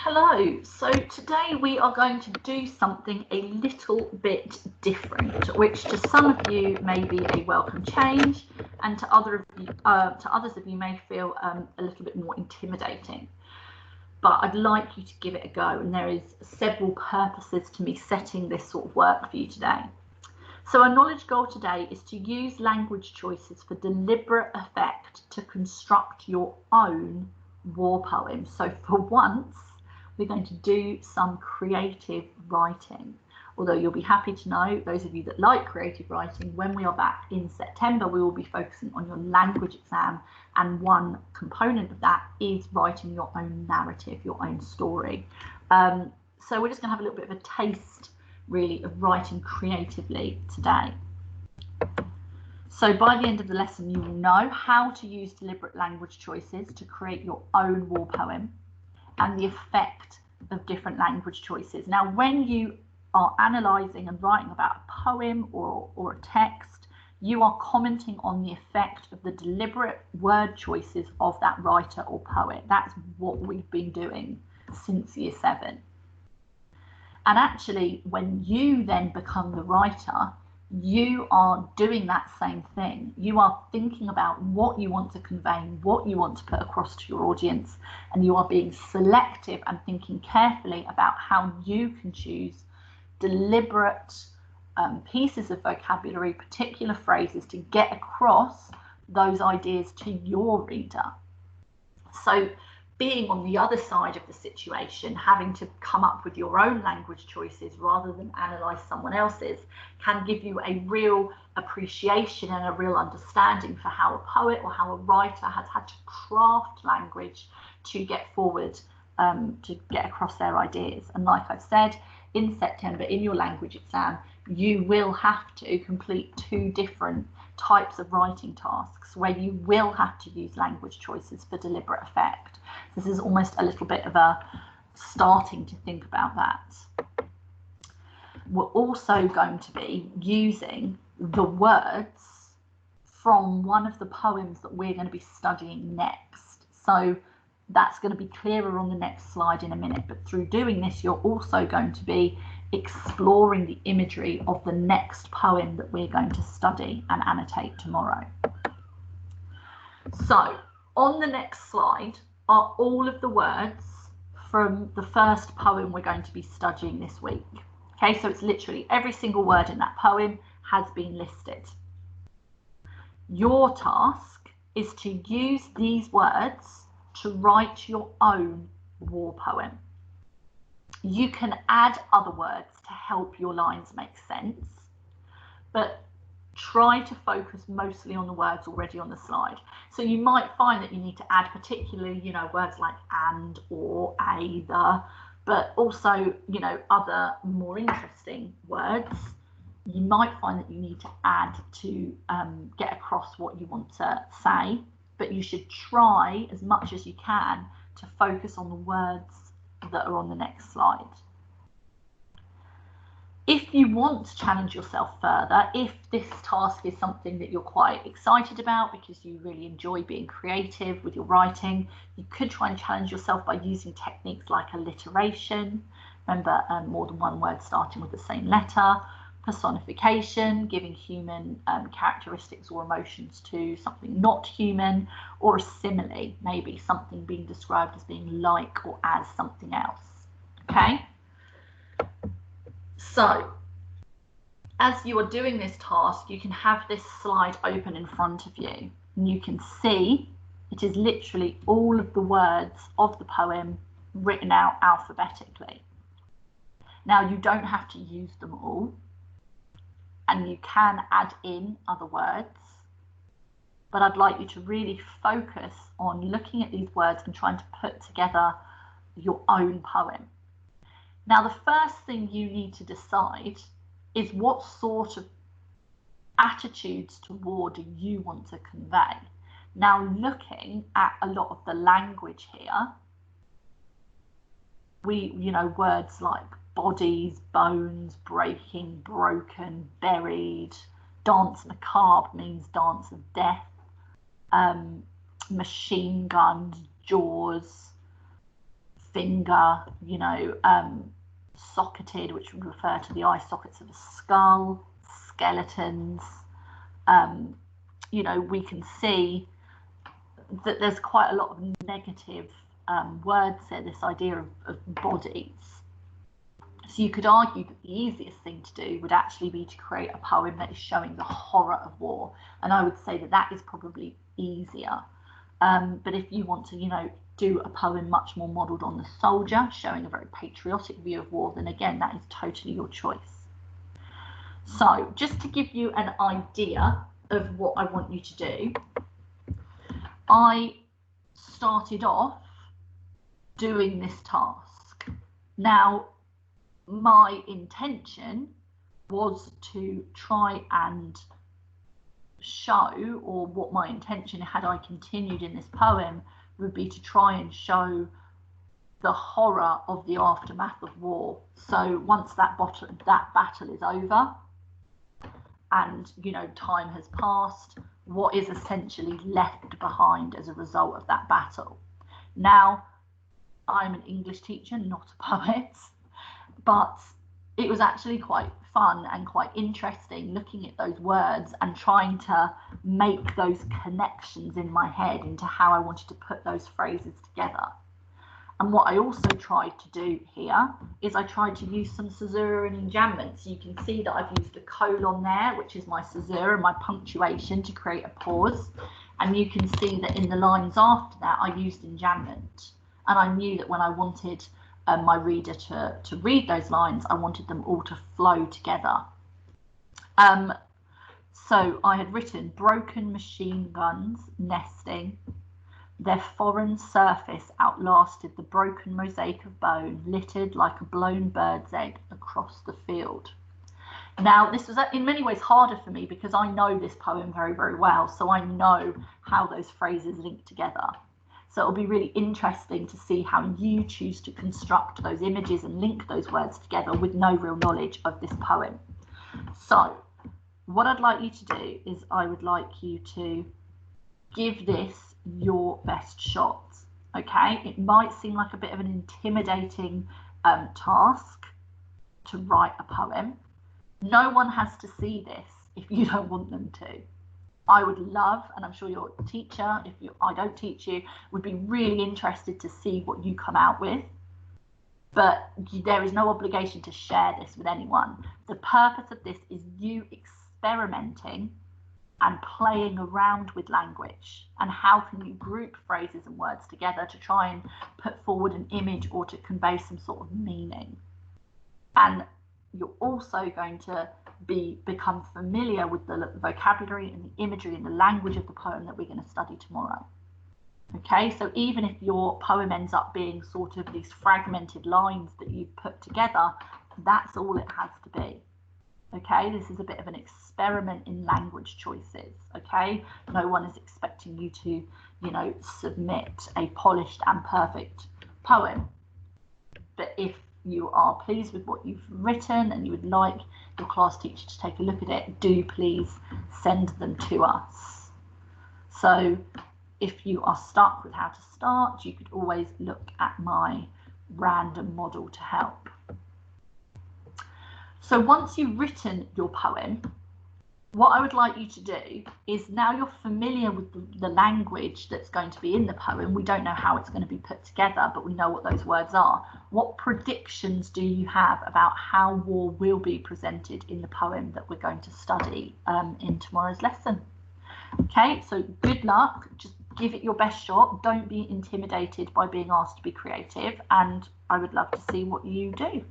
Hello, so today we are going to do something a little bit different, which to some of you may be a welcome change, and to others of you may feel a little bit more intimidating. But I'd like you to give it a go, and there is several purposes to me setting this sort of work for you today. So our knowledge goal today is to use language choices for deliberate effect to construct your own war poem. So for once, we're going to do some creative writing. Although you'll be happy to know, those of you that like creative writing, when we are back in September, we will be focusing on your language exam, and one component of that is writing your own narrative, your own story. So we're just going to have a little bit of a taste, really, of writing creatively today. So by the end of the lesson, you will know how to use deliberate language choices to create your own war poem and the effect of different language choices. Now, when you are analysing and writing about a poem or a text, you are commenting on the effect of the deliberate word choices of that writer or poet. That's what we've been doing since year 7. And actually, when you then become the writer, you are doing that same thing. You are thinking about what you want to convey, what you want to put across to your audience, and you are being selective and thinking carefully about how you can choose deliberate pieces of vocabulary, particular phrases to get across those ideas to your reader. So being on the other side of the situation, having to come up with your own language choices rather than analyse someone else's, can give you a real appreciation and a real understanding for how a poet or how a writer has had to craft language to get forward, to get across their ideas. And like I've said, in September, in your language exam, you will have to complete 2 different types of writing tasks where you will have to use language choices for deliberate effect. This is almost a little bit of a starting to think about that. We're also going to be using the words from one of the poems that we're going to be studying next. So that's going to be clearer on the next slide in a minute, but through doing this, you're also going to be exploring the imagery of the next poem that we're going to study and annotate tomorrow. So on the next slide are all of the words from the first poem we're going to be studying this week. Okay, so it's literally every single word in that poem has been listed. Your task is to use these words to write your own war poem. You can add other words to help your lines make sense, but try to focus mostly on the words already on the slide. So you might find that you need to add particularly, words like and, or, either, but also, other more interesting words. You might find that you need to add to get across what you want to say, but you should try as much as you can to focus on the words that are on the next slide. If you want to challenge yourself further, if this task is something that you're quite excited about because you really enjoy being creative with your writing, you could try and challenge yourself by using techniques like alliteration. Remember, more than one word starting with the same letter. Personification, giving human characteristics or emotions to something not human, or a simile, maybe something being described as being like or as something else. Okay? So, as you are doing this task, you can have this slide open in front of you, and you can see it is literally all of the words of the poem written out alphabetically. Now, you don't have to use them all, and you can add in other words, but I'd like you to really focus on looking at these words and trying to put together your own poem. Now, the first thing you need to decide is what sort of attitudes to war do you want to convey. Now, looking at a lot of the language here, words like bodies, bones, breaking, broken, buried. Dance macabre means dance of death. Machine guns, jaws, finger, you know, socketed, which would refer to the eye sockets of a skull, skeletons. You know, we can see that there's quite a lot of negative words there, this idea of bodies. So you could argue that the easiest thing to do would actually be to create a poem that is showing the horror of war. And I would say that that is probably easier. But if you want to, you know, do a poem much more modelled on the soldier, showing a very patriotic view of war, then again, that is totally your choice. So just to give you an idea of what I want you to do, I started off doing this task. Now, my intention was to try and show, or what my intention had I continued in this poem would be to try and show the horror of the aftermath of war. So once that battle is over and, you know, time has passed, what is essentially left behind as a result of that battle. Now, I'm an English teacher, not a poet, but it was actually quite fun and quite interesting looking at those words and trying to make those connections in my head into how I wanted to put those phrases together. And what I also tried to do here is I tried to use some Caesarean enjambment. So you can see that I've used a colon there, which is my caesura, my punctuation, to create a pause. And you can see that in the lines after that, I used enjambment. And I knew that when I wanted my reader to read those lines, I wanted them all to flow together. So I had written broken machine guns nesting. Their foreign surface outlasted the broken mosaic of bone, littered like a blown bird's egg across the field. Now, this was in many ways harder for me because I know this poem very, very well, so I know how those phrases link together. So it'll be really interesting to see how you choose to construct those images and link those words together with no real knowledge of this poem. So what I'd like you to do is I would like you to give this your best shot. Okay, it might seem like a bit of an intimidating task to write a poem. No one has to see this if you don't want them to. I would love, and I'm sure your teacher, I don't teach you, would be really interested to see what you come out with. But there is no obligation to share this with anyone. The purpose of this is you experimenting and playing around with language, and how can you group phrases and words together to try and put forward an image or to convey some sort of meaning. And you're also going to become familiar with the vocabulary and the imagery and the language of the poem that we're going to study tomorrow. Okay, so even if your poem ends up being sort of these fragmented lines that you've put together, that's all it has to be. Okay, this is a bit of an experiment in language choices. Okay, no one is expecting you to, you know, submit a polished and perfect poem. But if you are pleased with what you've written and you would like your class teacher to take a look at it, do please send them to us. So if you are stuck with how to start, you could always look at my random model to help. So once you've written your poem, what I would like you to do is, now you're familiar with the language that's going to be in the poem. We don't know how it's going to be put together, but we know what those words are. What predictions do you have about how war will be presented in the poem that we're going to study in tomorrow's lesson? Okay, so good luck. Just give it your best shot. Don't be intimidated by being asked to be creative, and I would love to see what you do.